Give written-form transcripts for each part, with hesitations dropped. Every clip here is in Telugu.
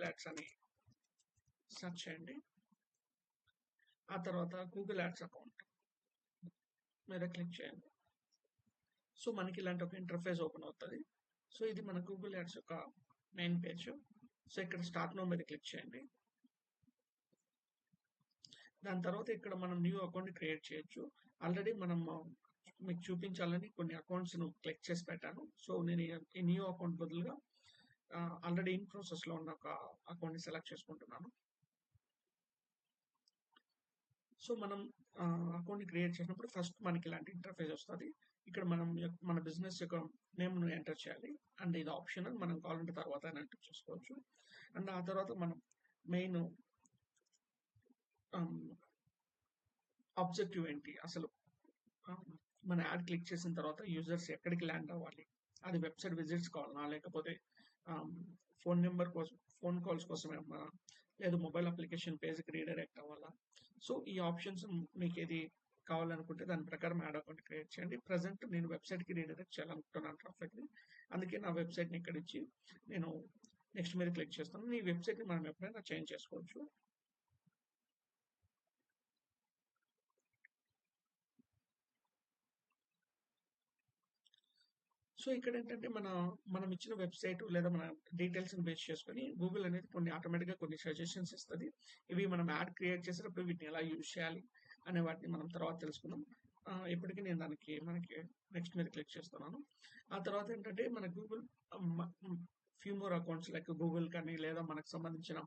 యాడ్స్ అని సెర్చ్ చేయండి. ఆ తర్వాత గూగుల్ యాడ్స్ అకౌంట్ మీద క్లిక్ చేయండి. సో మనకి ఇలాంటి ఒక ఇంటర్ఫేస్ ఓపెన్ అవుతుంది. సో ఇది మన గూగుల్ యాడ్స్ యొక్క మెయిన్ పేజ్. సో ఇక్కడ స్టార్ట్ నౌ మీద క్లిక్ చేయండి. దాని తర్వాత ఇక్కడ మనం న్యూ అకౌంట్ క్రియేట్ చేయొచ్చు. ఆల్రెడీ మనం మీకు చూపించాలని కొన్ని అకౌంట్స్ క్లిక్ చేసి పెట్టాను. సో నేను ఈ న్యూ అకౌంట్ బదులుగా ఆల్రెడీ ఇన్ ప్రాసెస్ లో ఉన్న ఒక అకౌంట్ ని సెలెక్ట్ చేసుకుంటున్నాను. సో మనం అకౌంట్ ని క్రియేట్ చేసినప్పుడు ఫస్ట్ మనకి ఇలాంటి ఇంటర్ఫేస్ వస్తుంది. ఇక్కడ మనం మన బిజినెస్ యొక్క నేమ్ ను ఎంటర్ చేయాలి. అండ్ ఇది ఆప్షనల్, మనం కావాలంటే తర్వాత ఎంటర్ చేసుకోవచ్చు. అండ్ ఆ తర్వాత మనం మెయిన్ ఆబ్జెక్టివ్ ఏంటి, అసలు మన యాడ్ క్లిక్ చేసిన తర్వాత యూజర్స్ ఎక్కడికి ల్యాండ్ అవ్వాలి, అది వెబ్సైట్ విజిట్స్ కావాలన్నా లేకపోతే ఫోన్ నెంబర్ కోసం, ఫోన్ కాల్స్ కోసం ఏమన్నా, లేదు మొబైల్ అప్లికేషన్ పేజ్కి రీడైరెక్ట్ అవ్వాలా. సో ఈ ఆప్షన్స్ మీకు ఏది కావాలనుకుంటే దాని ప్రకారం యాడ్ అకౌంట్ క్రియేట్ చేయండి. ప్రజెంట్ నేను వెబ్సైట్కి రీడైరెక్ట్ చేయాలనుకుంటున్నాను ట్రాఫిక్ని, అందుకే నా వెబ్సైట్ని ఇక్కడ ఇచ్చి నేను నెక్స్ట్ మీద క్లిక్ చేస్తాను. ఈ వెబ్సైట్ని మనం ఎప్పుడైనా చేంజ్ చేసుకోవచ్చు. సో ఇక్కడ ఏంటంటే మనం ఇచ్చిన వెబ్సైట్ లేదా మన డీటెయిల్స్ బేస్ చేసుకొని గూగుల్ అనేది కొన్ని ఆటోమేటిక్ గా కొన్ని సజెషన్స్ ఇస్తుంది. ఇవి మనం యాడ్ క్రియేట్ చేసేటప్పుడు వీటిని ఎలా యూజ్ చేయాలి అనే వాటిని మనం తర్వాత తెలుసుకుందాం. ఇప్పటికీ నేను మనకి నెక్స్ట్ మీద క్లిక్ చేస్తున్నాను. ఆ తర్వాత ఏంటంటే మన Google few more accounts like Google కానీ, లేదా మనకు సంబంధించిన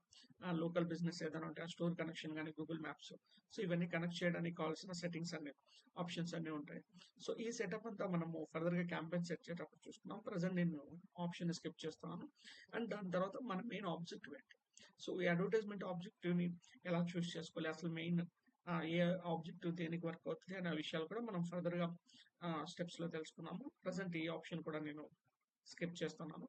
లోకల్ బిజినెస్ ఏదైనా ఉంటే ఆ స్టోర్ కనెక్షన్ కానీ, గూగుల్ మ్యాప్స్, సో ఇవన్నీ కనెక్ట్ చేయడానికి కావాల్సిన సెట్టింగ్స్ అన్ని, ఆప్షన్స్ అన్ని ఉంటాయి. సో ఈ సెటప్ అంతా మనము ఫర్దర్ గా క్యాంపెయిన్ సెట్ చేసేటప్పుడు చూస్తున్నాం. ప్రజెంట్ నేను ఆప్షన్ స్కిప్ చేస్తున్నాను. అండ్ దాని తర్వాత మన మెయిన్ ఆబ్జెక్టివ్ ఏంటి, సో ఈ అడ్వర్టైజ్మెంట్ ఆబ్జెక్టివ్ ని ఎలా చూస్ చేసుకోవాలి, అసలు మెయిన్ ఏ ఆబ్జెక్టివ్ దేనికి వర్క్ అవుతుంది అనే విషయాలు కూడా మనం ఫర్దర్ గా స్టెప్స్ లో తెలుసుకున్నాము. ప్రజెంట్ ఈ ఆప్షన్ కూడా నేను స్కిప్ చేస్తున్నాను.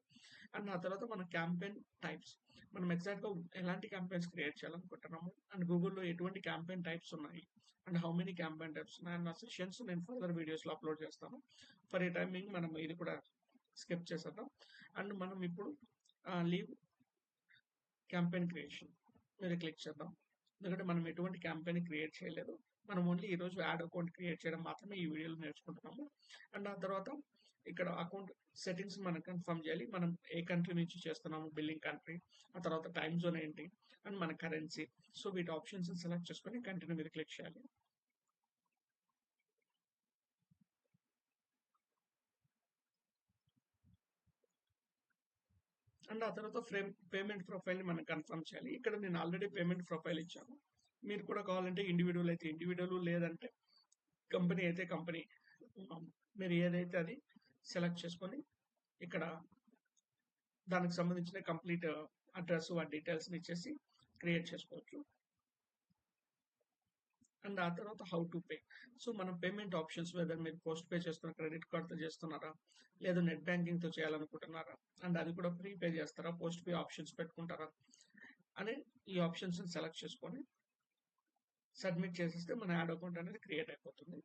అండ్ ఆ తర్వాత మన క్యాంపెయిన్ టైప్స్, మనం ఎగ్జాక్ట్ గా ఎలాంటి క్యాంపెయిన్స్ క్రియేట్ చేయాలనుకుంటున్నాము, అండ్ గూగుల్లో ఎటువంటి క్యాంపెయిన్ టైప్స్ ఉన్నాయి, and how many campaign types ఉన్నాయి అన్న సెషన్స్ నేను ఫర్దర్ వీడియోస్ లో అప్లోడ్ చేస్తాను. ఫర్ ఏ టైమింగ్ మనం ఇది కూడా స్కిప్ చేసేద్దాం. అండ్ మనం ఇప్పుడు లీవ్ క్యాంపెయిన్ క్రియేషన్ మీద క్లిక్ చేద్దాం. ఎందుకంటే మనం ఎటువంటి క్యాంపెయిన్ క్రియేట్ చేయలేదు, మనం ఓన్లీ ఈ రోజు యాడ్ అకౌంట్ క్రియేట్ చేయడం మాత్రమే ఈ వీడియోలో నేర్చుకుంటున్నాము. అండ్ ఆ తర్వాత ఇక్కడ అకౌంట్ సెట్టింగ్స్ మనం కన్ఫర్మ్ చేయాలి. మనం ఏ కంట్రీ నుంచి చేస్తున్నాము, బిల్లింగ్ కంట్రీ, ఆ తర్వాత టైం జోన్ ఏంటి, అండ్ మన కరెన్సీ. సో వీటి ఆప్షన్స్ సెలెక్ట్ చేసుకొని కంటిన్యూ మీద క్లిక్ చేయాలి. అండ్ ఆ తర్వాత పేమెంట్ ప్రొఫైల్ ని మనం కన్ఫర్మ్ చేయాలి. ఇక్కడ నేను ఆల్రెడీ పేమెంట్ ప్రొఫైల్ ఇచ్చాను. మీరు కూడా కావాలంటే ఇండివిజువల్ అయితే ఇండివిజువల్, లేదంటే కంపెనీ అయితే కంపెనీ, మీరు ఏదైతే అది సెలెక్ట్ చేసుకొని ఇక్కడ దానికి సంబంధించిన కంప్లీట్ అడ్రస్, ఆ డీటెయిల్స్ ఇచ్చేసి క్రియేట్ చేసుకోవచ్చు. అండ్ ఆ తర్వాత హౌ టు పే, సో మనం పేమెంట్ ఆప్షన్స్, వెదర్ మీరు పోస్ట్ పే చేస్తున్నారు, క్రెడిట్ కార్డ్తో చేస్తున్నారా, లేదా నెట్ బ్యాంకింగ్ తో చేయాలనుకుంటున్నారా, అండ్ అది కూడా ప్రీపే చేస్తారా, పోస్ట్ పే ఆప్షన్స్ పెట్టుకుంటారా అని ఈ ఆప్షన్స్ సెలెక్ట్ చేసుకొని సబ్మిట్ చేసేస్తే మన యాడ్ అకౌంట్ అనేది క్రియేట్ అయిపోతుంది.